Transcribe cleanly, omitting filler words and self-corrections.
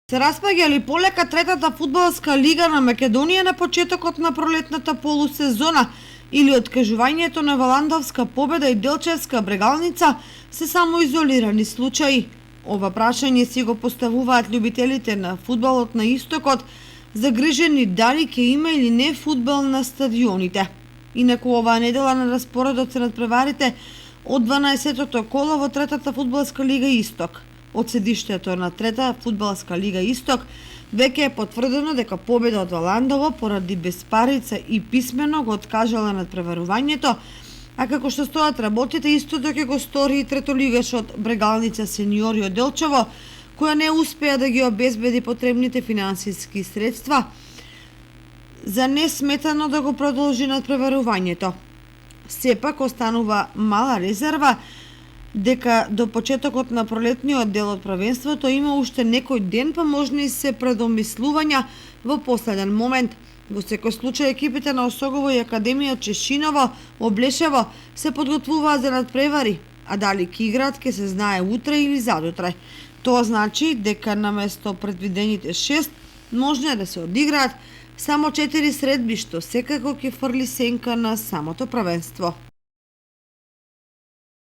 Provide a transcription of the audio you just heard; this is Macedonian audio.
Се распаѓа полека третата фудбалска лига на Македонија на почетокот на пролетната полусезона или откажувањето на Валандовска победа и Делчевска Брегалница се само изолирани случаи? Ова прашање си го поставуваат љубителите на фудбалот на истокот, загрижени дали ќе има или не фудбал на стадионите. Инаку оваа недела на распоредот се надпреварите од 12-тото коло во третата фудбалска лига Исток. Од седиштето на трета фудбалска лига Исток веќе е потврдено дека победа од Валандово поради безпарица и писмено го откажала надпреварувањето, а како што стоат работите, истото ќе го стори и третолигашот Брегалница сениори од Делчево, која не успеа да ги обезбеди потребните финансиски средства за несметано да го продолжи надпреварувањето. Сепак останува мала резерва дека до почетокот на пролетниот дел од првенството има уште некој ден, па можни се предомислувања во последен момент. Во секој случај екипите на Осогово и Академија Чешиново, Облешево се подготвуваат за надпревари, а дали ќе играат ќе се знае утре или задутре. Тоа значи дека наместо предвидените 6 можно да се одиграат само 4 средби, што секако ќе фрли сенка на самото првенство.